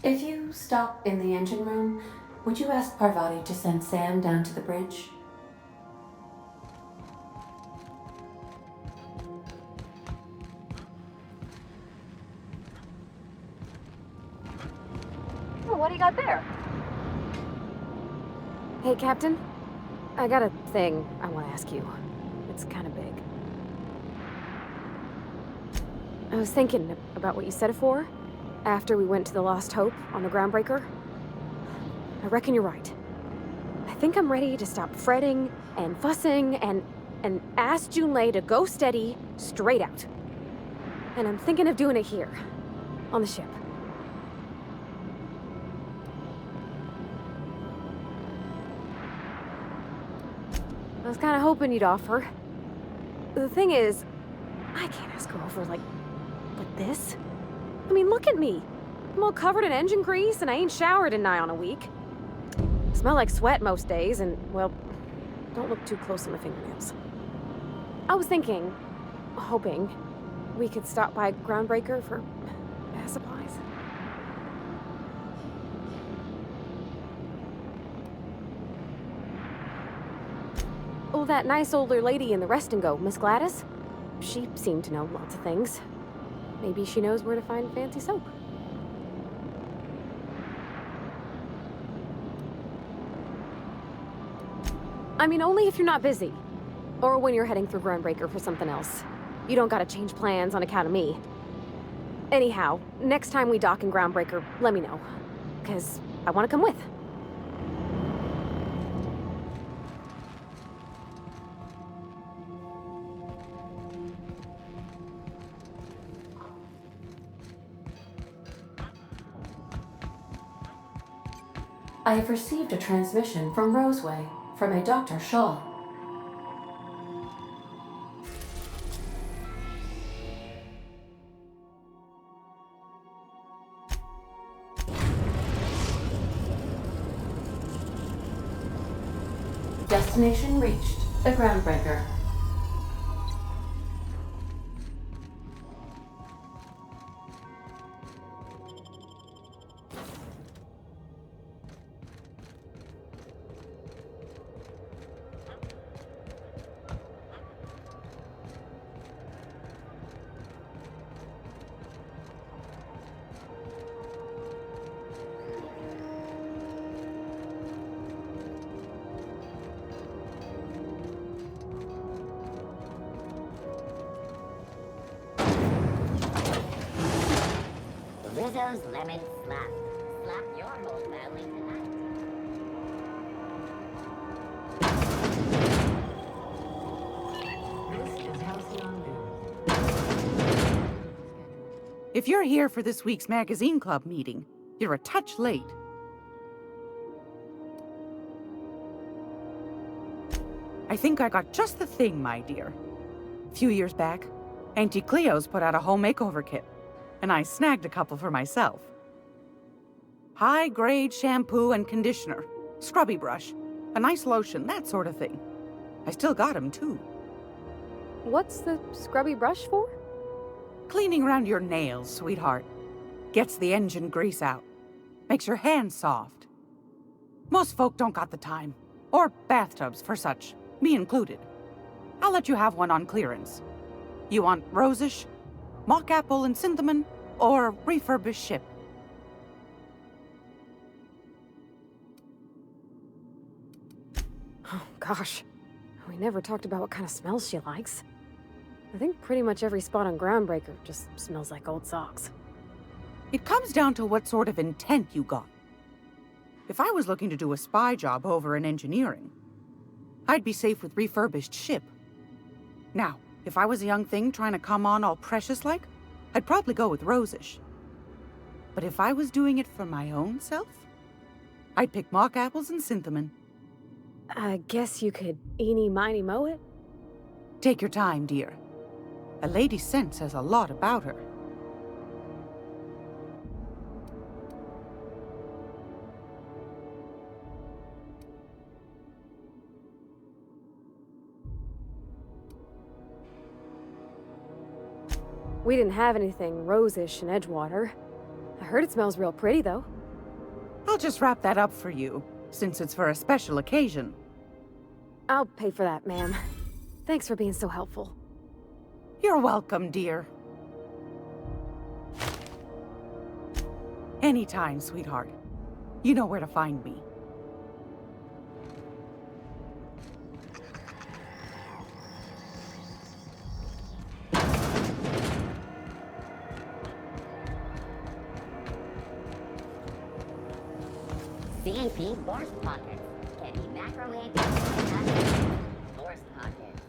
If you stop in the engine room, would you ask Parvati to send Sam down to the bridge? What do you got there? Hey, Captain. I got a thing I want to ask you. It's kind of big. I was thinking about what you said afore, after we went to the Lost Hope on the Groundbreaker. I reckon you're right. I think I'm ready to stop fretting and fussing and ask Junlei to go steady, straight out. And I'm thinking of doing it here, on the ship. I was kind of hoping you'd offer. The thing is, I can't ask her over like this. I mean, look at me. I'm all covered in engine grease and I ain't showered in nigh on a week. Smell like sweat most days and, well, don't look too close on my fingernails. I was thinking, hoping, we could stop by Groundbreaker for bath supplies. Oh, that nice older lady in the rest and go, Miss Gladys? She seemed to know lots of things. Maybe she knows where to find fancy soap. I mean, only if you're not busy. Or when you're heading through Groundbreaker for something else. You don't gotta change plans on account of me. Anyhow, next time we dock in Groundbreaker, let me know. 'Cause I wanna come with. I have received a transmission from Roseway, from a Dr. Shaw. Destination reached, the Groundbreaker. Rizzo's Lemon Slap. Slap your whole family tonight. This is Halcyon News. If you're here for this week's magazine club meeting, you're a touch late. I think I got just the thing, my dear. A few years back, Auntie Cleo's put out a home makeover kit, and I snagged a couple for myself. High-grade shampoo and conditioner, scrubby brush, a nice lotion, that sort of thing. I still got 'em, too. What's the scrubby brush for? Cleaning around your nails, sweetheart. Gets the engine grease out. Makes your hands soft. Most folk don't got the time. Or bathtubs for such, me included. I'll let you have one on clearance. You want rosish, mock apple and cinnamon, or refurbished ship? Oh, gosh. We never talked about what kind of smells she likes. I think pretty much every spot on Groundbreaker just smells like old socks. It comes down to what sort of intent you got. If I was looking to do a spy job over in engineering, I'd be safe with refurbished ship. Now, if I was a young thing trying to come on all precious-like, I'd probably go with rosish. But if I was doing it for my own self, I'd pick mock apples and cinnamon. I guess you could eeny-miny moe it? Take your time, dear. A lady's scent says a lot about her. We didn't have anything rosish in Edgewater. I heard it smells real pretty, though. I'll just wrap that up for you, since it's for a special occasion. I'll pay for that, ma'am. Thanks for being so helpful. You're welcome, dear. Anytime, sweetheart. You know where to find me. CAP Force Pockets. Can be microwave Force Pockets.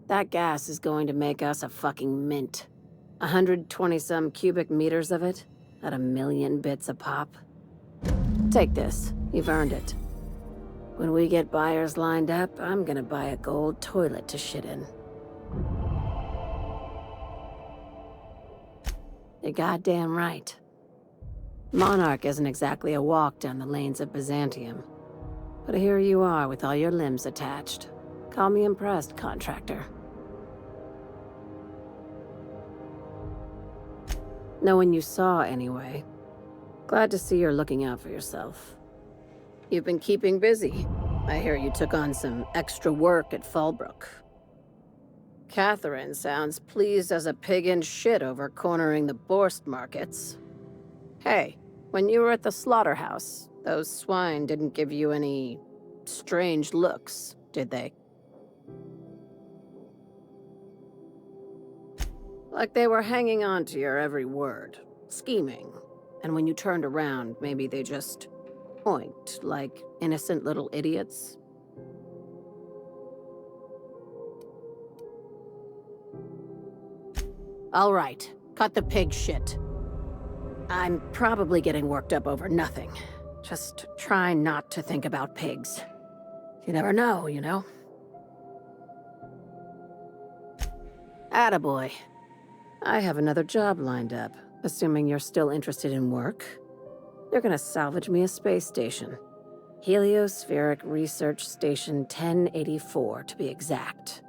That gas is going to make us a fucking mint. 120-some cubic meters of it, at 1,000,000 bits a pop. Take this. You've earned it. When we get buyers lined up, I'm gonna buy a gold toilet to shit in. You're goddamn right. Monarch isn't exactly a walk down the lanes of Byzantium. But here you are with all your limbs attached. Call me impressed, contractor. No one you saw, anyway. Glad to see you're looking out for yourself. You've been keeping busy. I hear you took on some extra work at Fallbrook. Catherine sounds pleased as a pig in shit over cornering the Borst markets. Hey, when you were at the slaughterhouse, those swine didn't give you any strange looks, did they? Like they were hanging on to your every word, scheming. And when you turned around, maybe they just oinked like innocent little idiots. All right, cut the pig shit. I'm probably getting worked up over nothing. Just try not to think about pigs. You never know, you know? Attaboy. I have another job lined up, assuming you're still interested in work. You're gonna salvage me a space station. Heliospheric Research Station 1084, to be exact.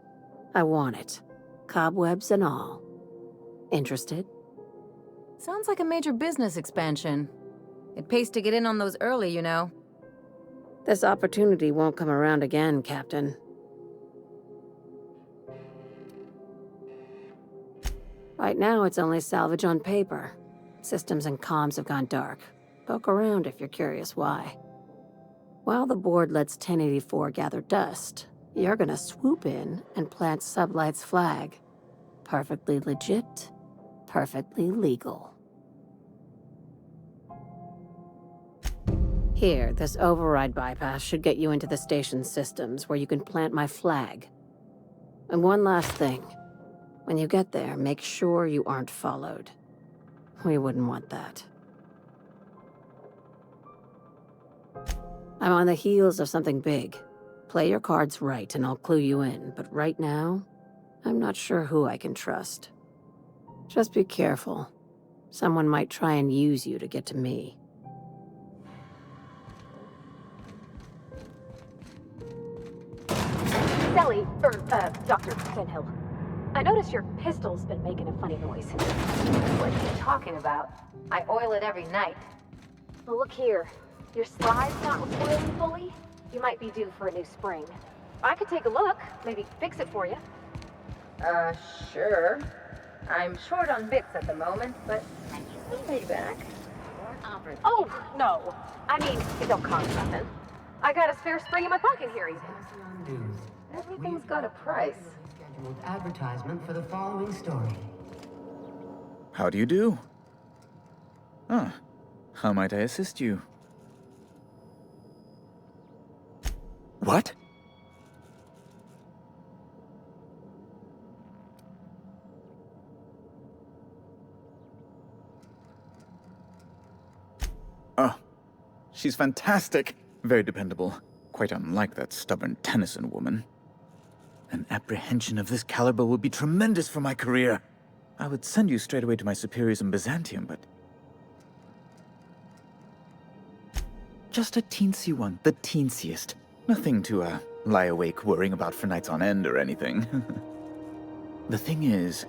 I want it. Cobwebs and all. Interested? Sounds like a major business expansion. It pays to get in on those early, you know. This opportunity won't come around again, Captain. Right now, it's only salvage on paper. Systems and comms have gone dark. Poke around if you're curious why. While the board lets 1084 gather dust, you're gonna swoop in and plant Sublight's flag. Perfectly legit, perfectly legal. Here, this override bypass should get you into the station's systems where you can plant my flag. And one last thing. When you get there, make sure you aren't followed. We wouldn't want that. I'm on the heels of something big. Play your cards right and I'll clue you in, but right now, I'm not sure who I can trust. Just be careful. Someone might try and use you to get to me. Sally, Dr. Fenhill. I noticed your pistol's been making a funny noise. What are you talking about? I oil it every night. Well, look here. Your slide's not recoiling fully. You might be due for a new spring. I could take a look, maybe fix it for you. Sure. I'm short on bits at the moment, but I'll pay back. Oh, no. I mean, it don't cost nothing. I got a spare spring in my pocket here, even. Halcyon News. Everything's got a price. Scheduled advertisement for the following story. How do you do? Ah, how might I assist you? What? Oh, she's fantastic. Very dependable. Quite unlike that stubborn Tennyson woman. An apprehension of this caliber would be tremendous for my career. I would send you straight away to my superiors in Byzantium, but... Just a teensy one, the teensiest. Nothing to, lie awake worrying about for nights on end or anything. The thing is,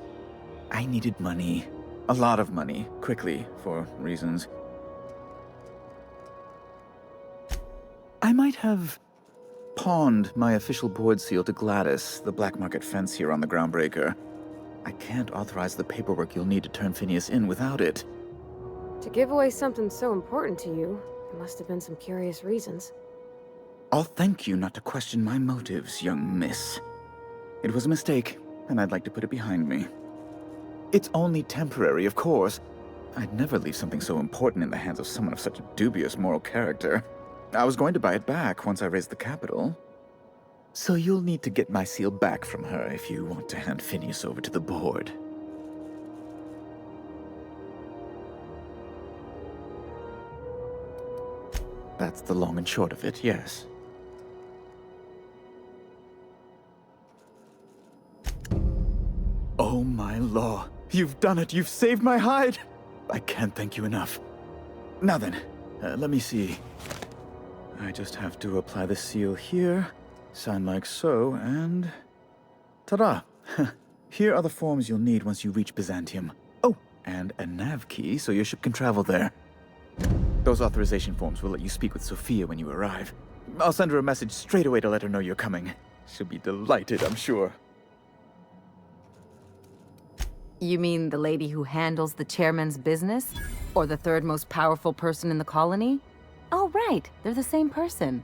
I needed money. A lot of money, quickly, for reasons. I might have pawned my official board seal to Gladys, the black market fence here on the Groundbreaker. I can't authorize the paperwork you'll need to turn Phineas in without it. To give away something so important to you, there must have been some curious reasons. I'll thank you not to question my motives, young miss. It was a mistake, and I'd like to put it behind me. It's only temporary, of course. I'd never leave something so important in the hands of someone of such a dubious moral character. I was going to buy it back once I raised the capital. So you'll need to get my seal back from her if you want to hand Phineas over to the board. That's the long and short of it, yes. Oh my law. You've done it. You've saved my hide. I can't thank you enough. Now then, let me see. I just have to apply the seal here, sign like so, and... ta-da! Here are the forms you'll need once you reach Byzantium. Oh, and a nav key so your ship can travel there. Those authorization forms will let you speak with Sophia when you arrive. I'll send her a message straight away to let her know you're coming. She'll be delighted, I'm sure. You mean the lady who handles the chairman's business? Or the third most powerful person in the colony? Oh, right. They're the same person.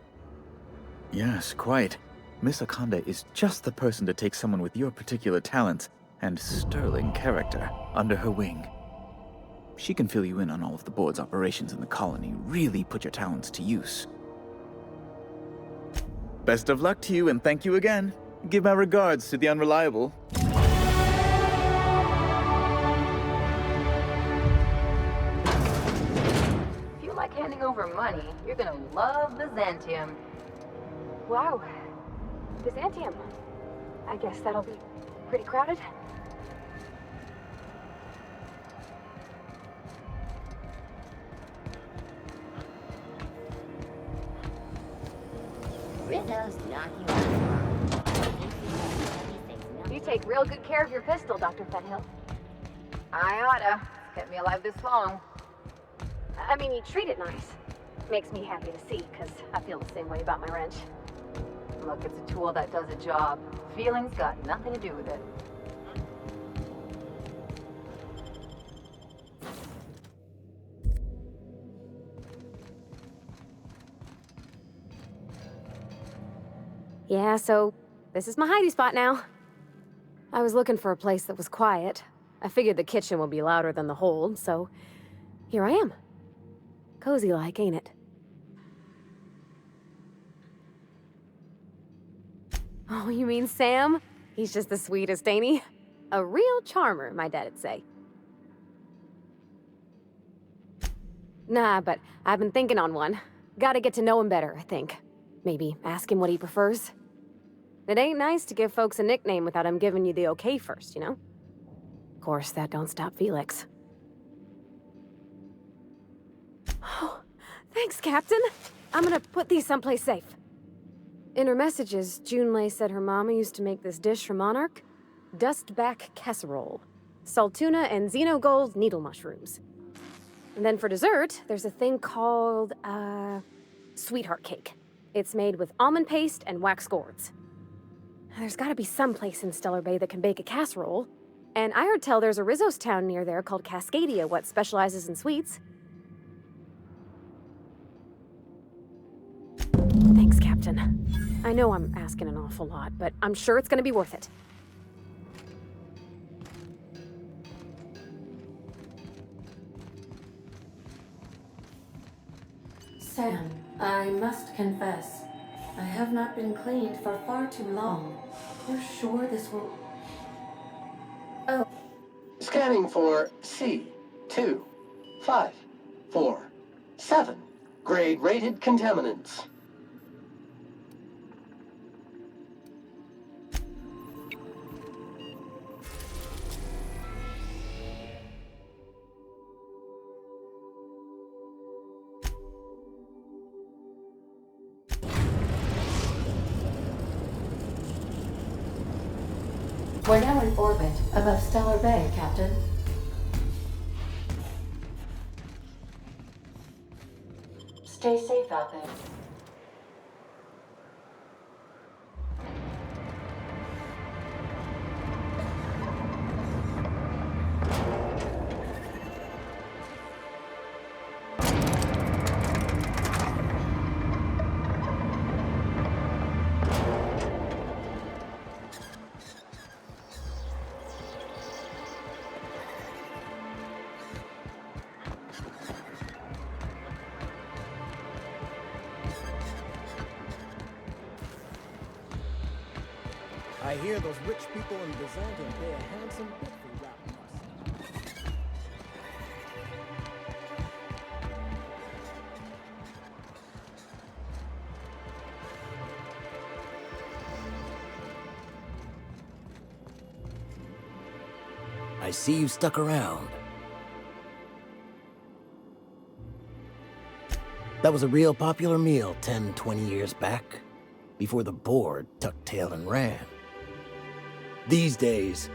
Yes, quite. Miss Akanda is just the person to take someone with your particular talents and sterling character under her wing. She can fill you in on all of the board's operations in the colony, really put your talents to use. Best of luck to you, and thank you again. Give my regards to the Unreliable. If you like handing over money, you're gonna love Byzantium. Wow. Byzantium. I guess that'll be pretty crowded. Rizzo's knock you out. You take real good care of your pistol, Dr. Fenhill. I oughta. It's kept me alive this long. I mean, you treat it nice. Makes me happy to see, because I feel the same way about my wrench. Look, it's a tool that does a job. Feelings got nothing to do with it. Yeah, so this is my hidey spot now. I was looking for a place that was quiet. I figured the kitchen would be louder than the hold, so here I am. Cozy-like, ain't it? Oh, you mean Sam? He's just the sweetest, ain't he? A real charmer, my dad'd say. Nah, but I've been thinking on one. Gotta get to know him better, I think. Maybe ask him what he prefers. It ain't nice to give folks a nickname without him giving you the okay first, you know? Of course, that don't stop Felix. Oh, thanks, Captain. I'm gonna put these someplace safe. In her messages, Junlei said her mama used to make this dish for Monarch. Dustback casserole. Saltuna and xenogold needle mushrooms. And then for dessert, there's a thing called, sweetheart cake. It's made with almond paste and wax gourds. There's gotta be some place in Stellar Bay that can bake a casserole. And I heard tell there's a Rizzo's town near there called Cascadia what specializes in sweets. Thanks, Captain. I know I'm asking an awful lot, but I'm sure it's gonna be worth it. Sam, I must confess, I have not been cleaned for far too long. You're sure this will... Oh. Scanning for C2547. Grade rated contaminants. We're now in orbit above Stellar Bay, Captain. Stay safe out there. I hear those rich people in Byzantium pay a handsome bit for rapping us. I see you stuck around. That was a real popular meal 10, 20 years back, before the board tucked tail and ran. These days,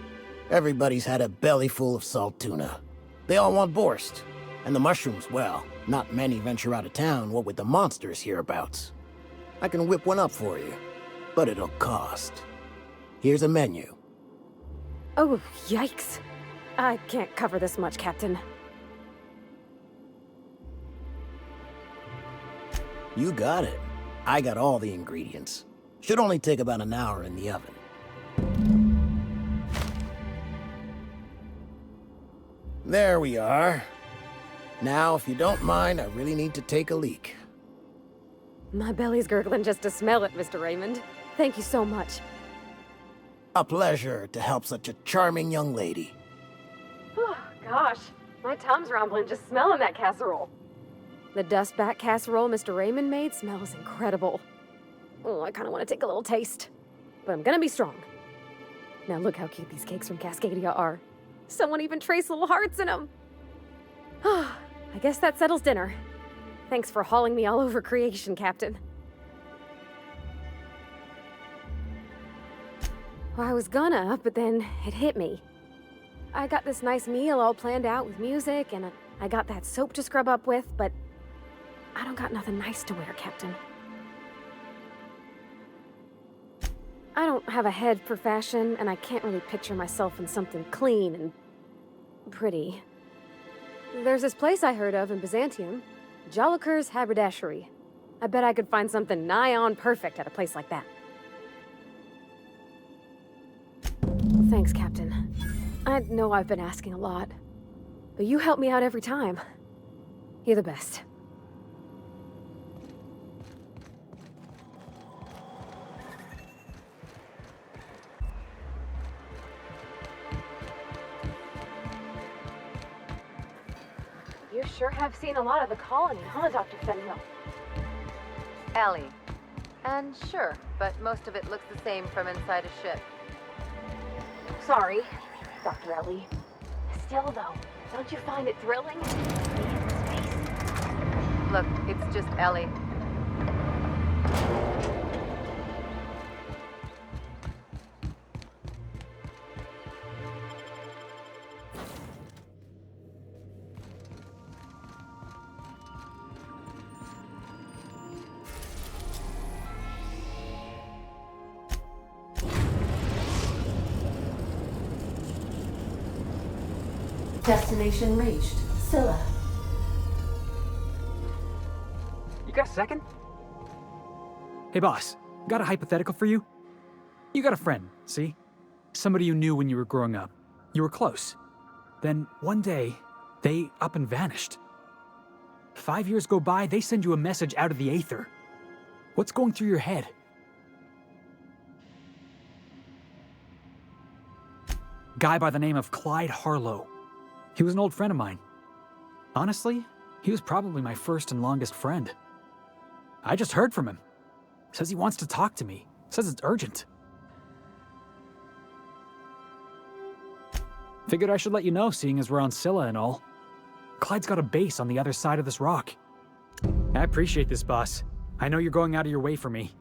everybody's had a belly full of salt tuna. They all want borscht. And the mushrooms, well, not many venture out of town, what with the monsters hereabouts. I can whip one up for you, but it'll cost. Here's a menu. Oh, yikes. I can't cover this much, Captain. You got it. I got all the ingredients. Should only take about an hour in the oven. There we are. Now, if you don't mind, I really need to take a leak. My belly's gurgling just to smell it, Mr. Raymond. Thank you so much. A pleasure to help such a charming young lady. Oh, gosh. My tum's rumbling just smelling that casserole. The dustback casserole Mr. Raymond made smells incredible. Oh, I kind of want to take a little taste. But I'm gonna be strong. Now look how cute these cakes from Cascadia are. Someone even traced little hearts in them. I guess that settles dinner. Thanks for hauling me all over creation, Captain. Well, I was gonna, but then it hit me. I got this nice meal all planned out with music, and I got that soap to scrub up with, but I don't got nothing nice to wear, Captain. I don't have a head for fashion, and I can't really picture myself in something clean and pretty. There's this place I heard of in Byzantium, Joliker's Haberdashery. I bet I could find something nigh on perfect at a place like that. Thanks, Captain. I know I've been asking a lot, but you help me out every time. You're the best. You sure have seen a lot of the colony, huh, Dr. Fenhill? Ellie. And sure, but most of it looks the same from inside a ship. Sorry, Dr. Ellie. Still, though, don't you find it thrilling? Being in space? Look, it's just Ellie. Destination reached. Scylla. You got a second? Hey boss, got a hypothetical for you? You got a friend, see? Somebody you knew when you were growing up. You were close. Then one day, they up and vanished. 5 years go by, they send you a message out of the aether. What's going through your head? Guy by the name of Clyde Harlow. He was an old friend of mine. Honestly, he was probably my first and longest friend. I just heard from him. Says he wants to talk to me. Says it's urgent. Figured I should let you know, seeing as we're on Scylla and all. Clyde's got a base on the other side of this rock. I appreciate this, boss. I know you're going out of your way for me.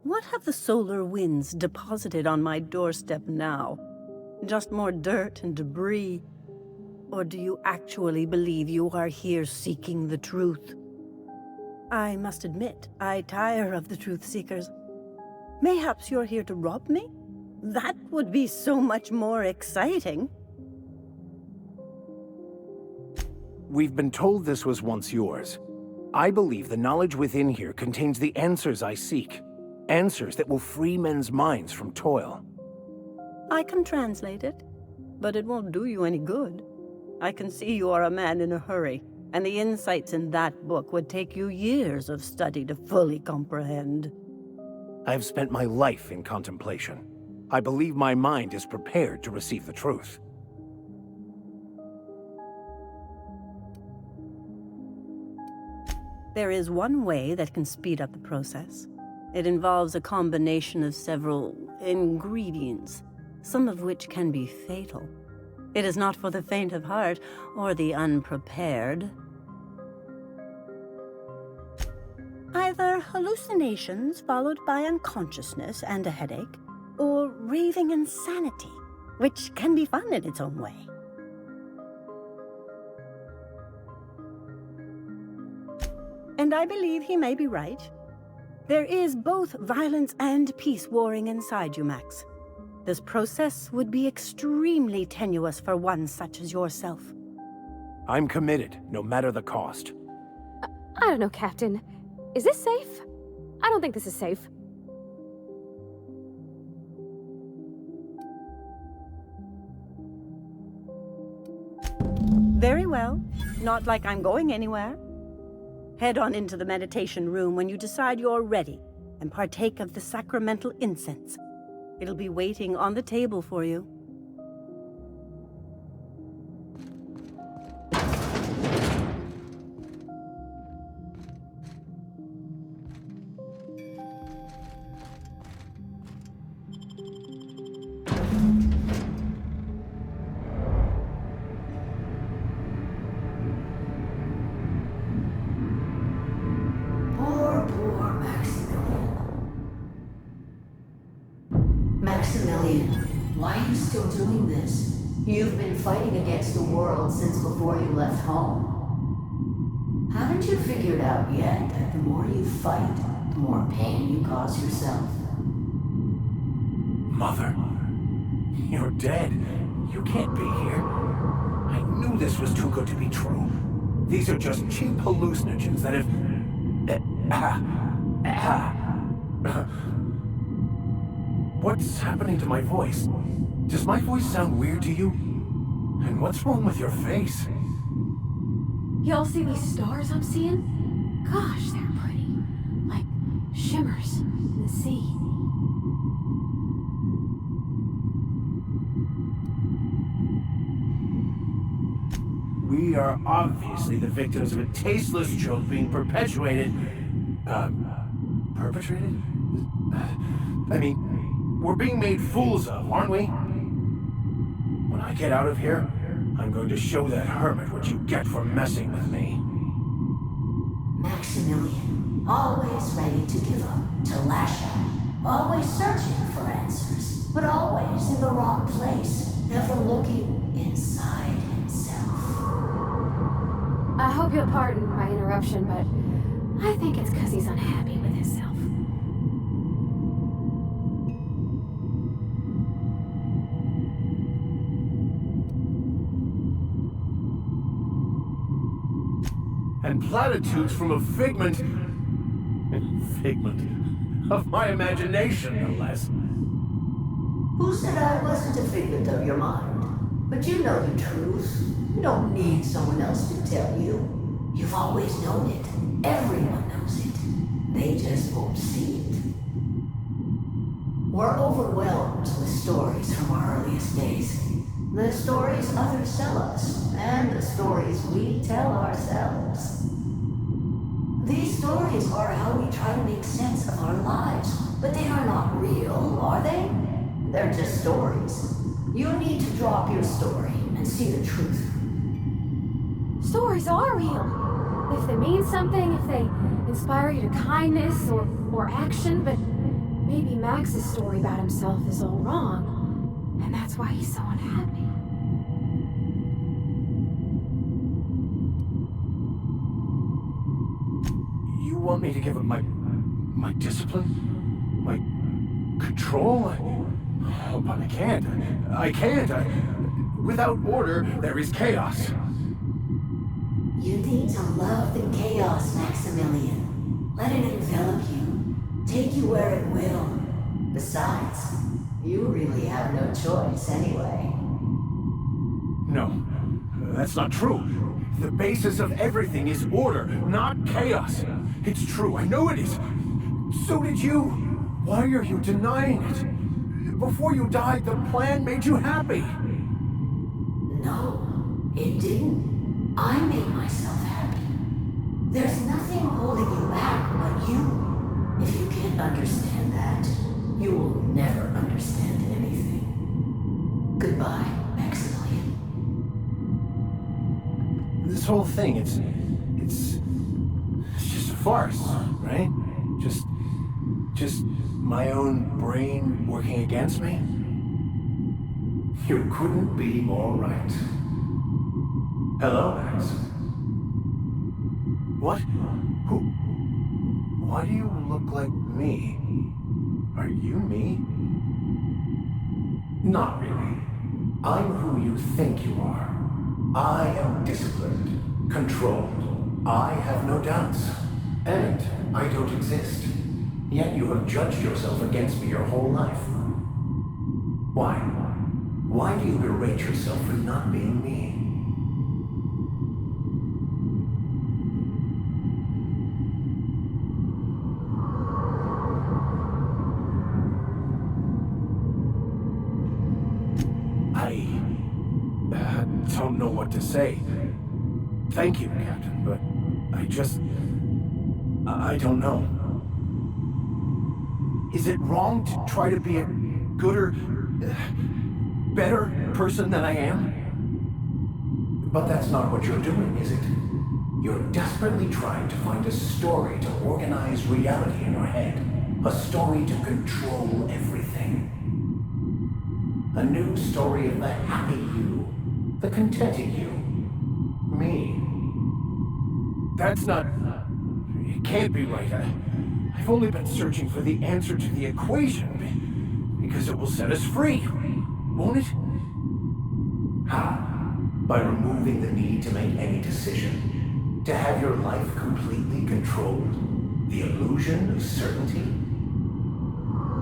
What have the solar winds deposited on my doorstep now? Just more dirt and debris? Or do you actually believe you are here seeking the truth? I must admit, I tire of the truth seekers. Mayhaps you're here to rob me? That would be so much more exciting. We've been told this was once yours. I believe the knowledge within here contains the answers I seek. Answers that will free men's minds from toil. I can translate it, but it won't do you any good. I can see you are a man in a hurry, and the insights in that book would take you years of study to fully comprehend. I have spent my life in contemplation. I believe my mind is prepared to receive the truth. There is one way that can speed up the process. It involves a combination of several ingredients, some of which can be fatal. It is not for the faint of heart or the unprepared. Either hallucinations followed by unconsciousness and a headache, or raving insanity, which can be fun in its own way. And I believe he may be right. There is both violence and peace warring inside you, Max. This process would be extremely tenuous for one such as yourself. I'm committed, no matter the cost. I don't know, Captain. Is this safe? I don't think this is safe. Very well. Not like I'm going anywhere. Head on into the meditation room when you decide you're ready, and partake of the sacramental incense. It'll be waiting on the table for you. Maximilian, why are you still doing this? You've been fighting against the world since before you left home. Haven't you figured out yet that the more you fight, the more pain you cause yourself? Mother, you're dead. You can't be here. I knew this was too good to be true. These are just cheap hallucinogens that have... What's happening to my voice? Does my voice sound weird to you? And what's wrong with your face? Y'all see these stars I'm seeing? Gosh, they're pretty. Like shimmers in the sea. We are obviously the victims of a tasteless joke being perpetuated. Perpetrated? I mean, we're being made fools of, aren't we? When I get out of here, I'm going to show that hermit what you get for messing with me. Maximilian, always ready to give up, to lash out, always searching for answers, but always in the wrong place, never looking inside himself. I hope you'll pardon my interruption, but I think it's because he's unhappy with himself. And platitudes from a figment of my imagination, no less. Who said I wasn't a figment of your mind? But you know the truth. You don't need someone else to tell you. You've always known it. Everyone knows it. They just won't see it. We're overwhelmed with stories from our earliest days. The stories others tell us, and the stories we tell ourselves. These stories are how we try to make sense of our lives, but they are not real, are they? They're just stories. You need to drop your story and see the truth. Stories are real. If they mean something, if they inspire you to kindness or action, but Maybe Max's story about himself is all wrong, and that's why he's so unhappy. You want me to give up my discipline? My control? Oh, but I can't. I can't. Without order, there is chaos. You need to love the chaos, Maximilian. Let it envelop you, take you where it will. Besides, you really have no choice anyway. No, that's not true. The basis of everything is order, not chaos. It's true, I know it is. So did you. Why are you denying it? Before you died, the plan made you happy. No, it didn't. I made myself happy. There's nothing holding you back but you. If you can't understand that, you will never understand anything. Goodbye, Maximilian. This whole thing, it's just a farce, right? Just my own brain working against me? You couldn't be more right. Hello, Max. What? Who? Why do you look like me? Are you me? Not really. I'm who you think you are. I am disciplined, controlled. I have no doubts. And I don't exist. Yet you have judged yourself against me your whole life. Why? Why do you berate yourself for not being me? I don't know what to say. Thank you, Captain, but I don't know. Is it wrong to try to be a gooder, better person than I am? But that's not what you're doing, is it? You're desperately trying to find a story to organize reality in your head. A story to control everything. A new story of the happy you, the contented you. Me. That's not... It can't be right. I've only been searching for the answer to the equation, because it will set us free, won't it? How? By removing the need to make any decision. To have your life completely controlled. The illusion of certainty.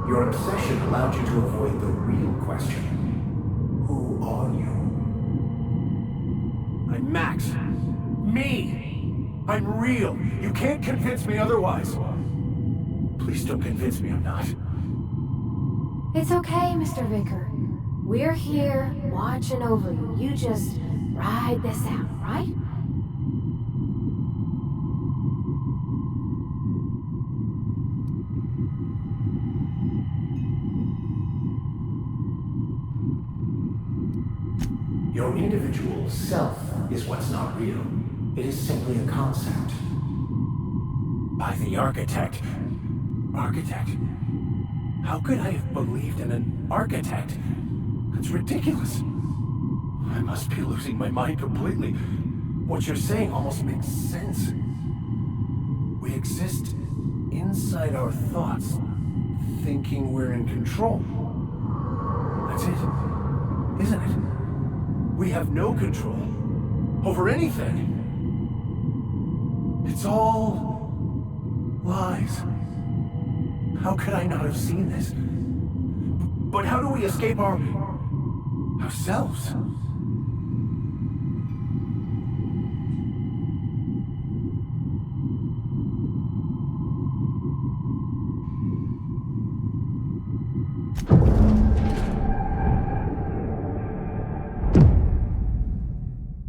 Your obsession allowed you to avoid the real question. Who are you? I'm Max. Me! I'm real. You can't convince me otherwise. Please don't convince me I'm not. It's okay, Mr. Vicker. We're here, watching over you. You just ride this out, right? Your individual self is what's not real. It is simply a concept. By the architect. Architect? How could I have believed in an architect? That's ridiculous. I must be losing my mind completely. What you're saying almost makes sense. We exist inside our thoughts, thinking we're in control. That's it, isn't it? We have no control over anything. It's all lies. How could I not have seen this? But how do we escape ourselves?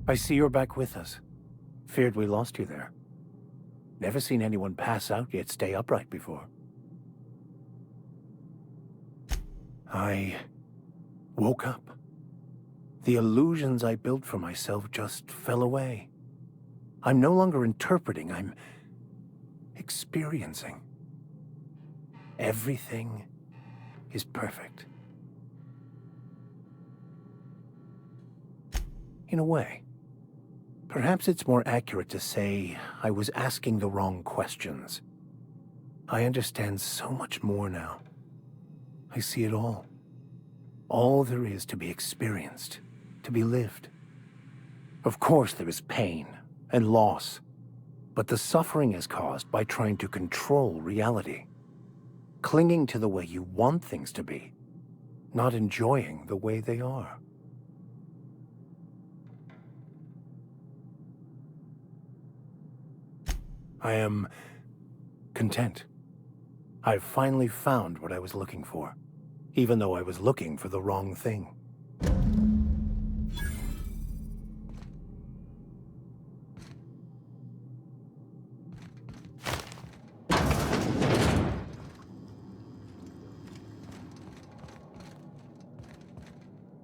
I see you're back with us. Feared we lost you there. Never seen anyone pass out yet stay upright before. I woke up. The illusions I built for myself just fell away. I'm no longer interpreting, I'm experiencing. Everything is perfect. In a way. Perhaps it's more accurate to say I was asking the wrong questions. I understand so much more now. I see it all. All there is to be experienced, to be lived. Of course there is pain and loss, but the suffering is caused by trying to control reality, clinging to the way you want things to be, not enjoying the way they are. I am content. I've finally found what I was looking for, even though I was looking for the wrong thing.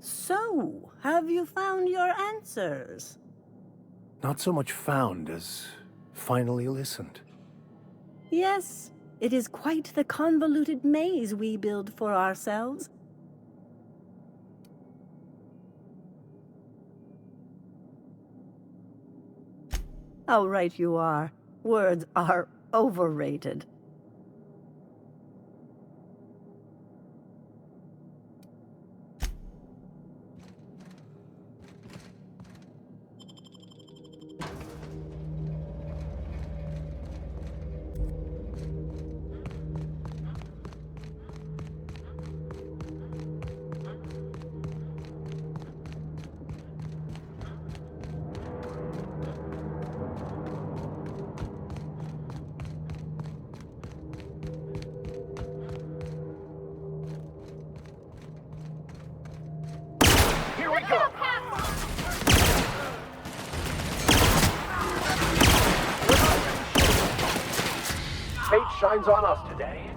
So, have you found your answers? Not so much found as finally listened. Yes, it is quite the convoluted maze we build for ourselves. How right you are. Words are overrated. Here we go! Fate shines on us today.